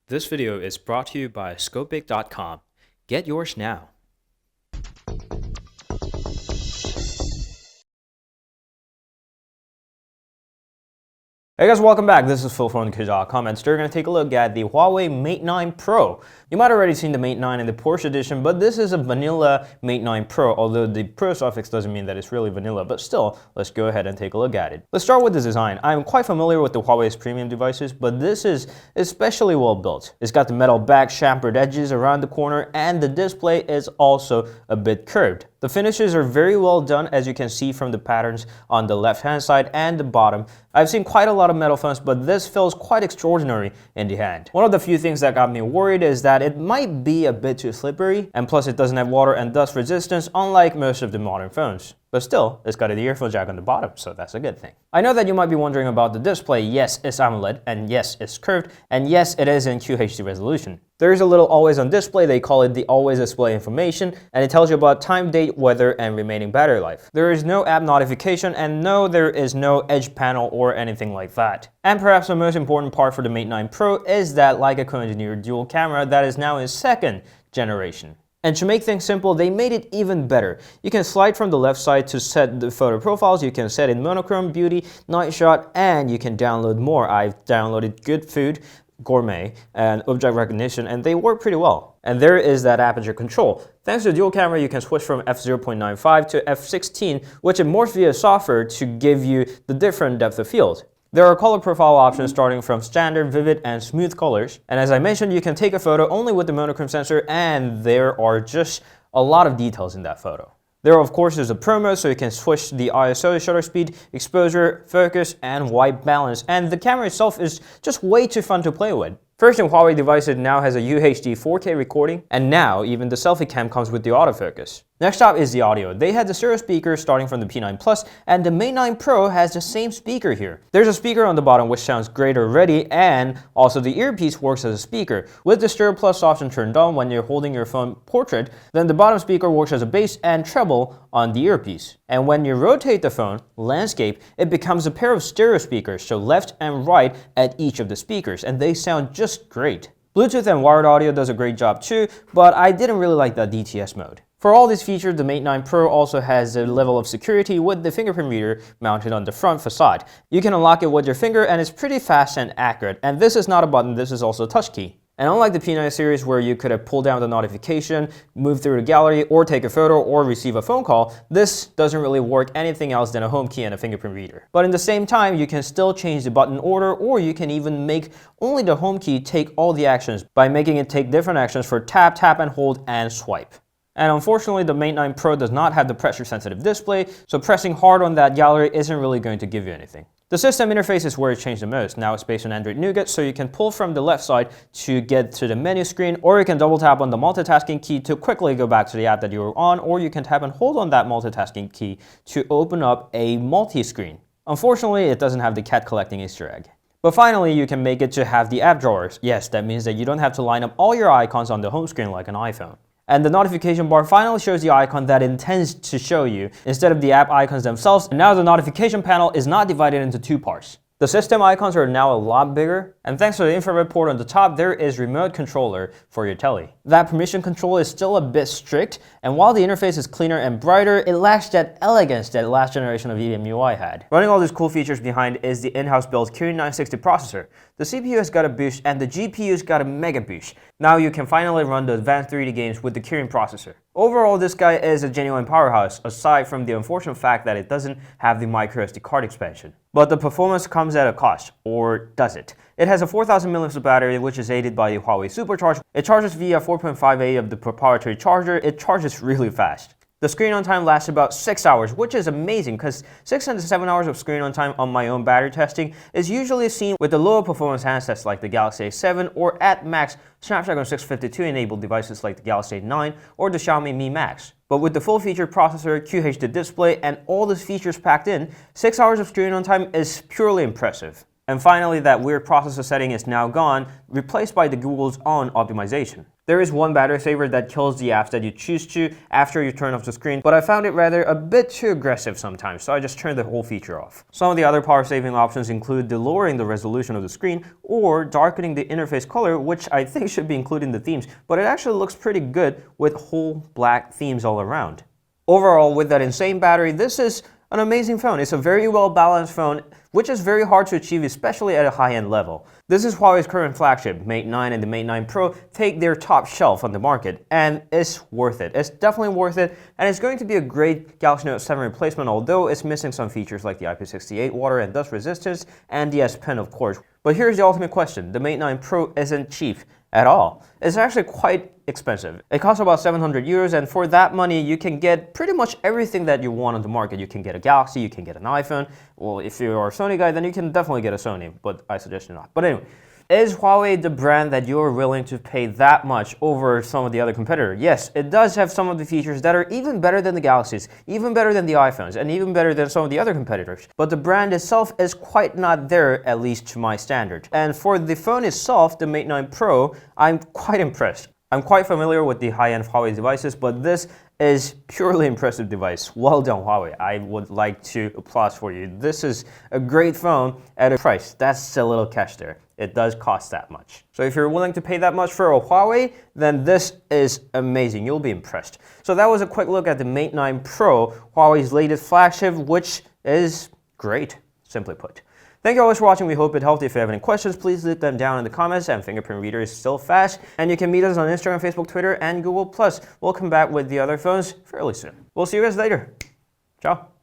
This video is brought to you by Scopic.com. Get yours now. Hey guys, welcome back. This is Phil from Untitled.com, and today we're going to take a look at the Huawei Mate 9 Pro. You might have already seen the Mate 9 in the Porsche edition, but this is a vanilla Mate 9 Pro, although the Pro suffix doesn't mean that it's really vanilla, but still, let's go ahead and take a look at it. Let's start with the design. I'm quite familiar with the Huawei's premium devices, but this is especially well built. It's got the metal back chamfered edges around the corner, and the display is also a bit curved. The finishes are very well done, as you can see from the patterns on the left-hand side and the bottom. I've seen quite a lot of metal phones, but this feels quite extraordinary in the hand. One of the few things that got me worried is that it might be a bit too slippery, and plus it doesn't have water and dust resistance, unlike most of the modern phones. But still, it's got an earphone jack on the bottom, so that's a good thing. I know that you might be wondering about the display. Yes, it's AMOLED, and yes, it's curved, and yes, it is in QHD resolution. There is a little always on display. They call it the always display information, and it tells you about time, date, weather, and remaining battery life. There is no app notification, and no, there is no edge panel or anything like that. And perhaps the most important part for the Mate 9 Pro is that Leica co-engineered dual camera that is now in second generation. And to make things simple, they made it even better. You can slide from the left side to set the photo profiles. You can set in monochrome, beauty, night shot, and you can download more. I've downloaded Good Food, Gourmet, and Object Recognition, and they work pretty well. And there is that aperture control. Thanks to the dual camera, you can switch from f0.95 to f16, which it morphs via software to give you the different depth of field. There are color profile options starting from standard, vivid, and smooth colors. And as I mentioned, you can take a photo only with the monochrome sensor, and there are just a lot of details in that photo. There, of course, is a Pro mode, so you can switch the ISO, shutter speed, exposure, focus, and white balance. And the camera itself is just way too fun to play with. First in Huawei devices now has a UHD 4K recording, and now even the selfie cam comes with the autofocus. Next up is the audio. They had the stereo speakers starting from the P9 Plus, and the Mate 9 Pro has the same speaker here. There's a speaker on the bottom which sounds great already, and also the earpiece works as a speaker. With the Stereo Plus option turned on when you're holding your phone portrait, then the bottom speaker works as a bass and treble on the earpiece. And when you rotate the phone, landscape, it becomes a pair of stereo speakers, so left and right at each of the speakers, and they sound just great. Bluetooth and wired audio does a great job too, but I didn't really like the DTS mode. For all these features, the Mate 9 Pro also has a level of security with the Fingerprint Reader mounted on the front facade. You can unlock it with your finger, and it's pretty fast and accurate. And this is not a button, this is also a touch key. And unlike the P9 series where you could have pulled down the notification, move through the gallery, or take a photo, or receive a phone call, this doesn't really work anything else than a home key and a fingerprint reader. But in the same time, you can still change the button order, or you can even make only the home key take all the actions by making it take different actions for tap, tap and hold, and swipe. And unfortunately, the Mate 9 Pro does not have the pressure-sensitive display, so pressing hard on that gallery isn't really going to give you anything. The system interface is where it changed the most. Now it's based on Android Nougat, so you can pull from the left side to get to the menu screen, or you can double tap on the multitasking key to quickly go back to the app that you were on, or you can tap and hold on that multitasking key to open up a multi-screen. Unfortunately, it doesn't have the cat collecting Easter egg. But finally, you can make it to have the app drawers. Yes, that means that you don't have to line up all your icons on the home screen like an iPhone. And the notification bar finally shows the icon that it intends to show you, instead of the app icons themselves. And now the notification panel is not divided into two parts. The system icons are now a lot bigger, and thanks to the infrared port on the top, there is remote controller for your telly. That permission control is still a bit strict, and while the interface is cleaner and brighter, it lacks that elegance that last generation of EMUI had. Running all these cool features behind is the in-house built Q960 processor. The CPU has got a boost, and the GPU's got a mega boost. Now you can finally run the advanced 3D games with the Kirin processor. Overall, this guy is a genuine powerhouse, aside from the unfortunate fact that it doesn't have the microSD card expansion. But the performance comes at a cost, or does it? It has a 4000 mAh battery, which is aided by the Huawei Supercharge. It charges via 4.5A of the proprietary charger. It charges really fast. The screen on time lasts about 6 hours, which is amazing because 6 to 7 hours of screen on time on my own battery testing is usually seen with the lower performance handsets like the Galaxy A7 or at max Snapdragon 652 enabled devices like the Galaxy A9 or the Xiaomi Mi Max. But with the full featured processor, QHD display, and all these features packed in, 6 hours of screen on time is purely impressive. And finally, that weird processor setting is now gone, replaced by the Google's own optimization. There is one battery saver that kills the apps that you choose to after you turn off the screen, but I found it rather a bit too aggressive sometimes, so I just turned the whole feature off. Some of the other power saving options include lowering the resolution of the screen or darkening the interface color, which I think should be included in the themes, but it actually looks pretty good with whole black themes all around. Overall, with that insane battery, this is an amazing phone. It's a very well balanced phone, which is very hard to achieve, especially at a high-end level. This is Huawei's current flagship. Mate 9 and the Mate 9 Pro take their top shelf on the market, and it's worth it. It's definitely worth it, and it's going to be a great Galaxy Note 7 replacement, although it's missing some features like the IP68 water and dust resistance, and the S Pen, of course. But here's the ultimate question. The Mate 9 Pro isn't cheap at all. It's actually quite expensive. It costs about 700 euros, and for that money, you can get pretty much everything that you want on the market. You can get a Galaxy, you can get an iPhone. Well, if you're a Sony guy, then you can definitely get a Sony, but I suggest you not. But anyway, is Huawei the brand that you're willing to pay that much over some of the other competitors? Yes, it does have some of the features that are even better than the Galaxies, even better than the iPhones, and even better than some of the other competitors. But the brand itself is quite not there, at least to my standard. And for the phone itself, the Mate 9 Pro, I'm quite impressed. I'm quite familiar with the high-end Huawei devices, but this is purely impressive device. Well done, Huawei. I would like to applaud for you. This is a great phone at a price. That's a little catch there. It does cost that much. So if you're willing to pay that much for a Huawei, then this is amazing. You'll be impressed. So that was a quick look at the Mate 9 Pro, Huawei's latest flagship, which is great, simply put. Thank you always for watching. We hope it helped. If you have any questions, please leave them down in the comments. And Fingerprint Reader is still fast. And you can meet us on Instagram, Facebook, Twitter, and Google+. We'll come back with the other phones fairly soon. We'll see you guys later. Ciao.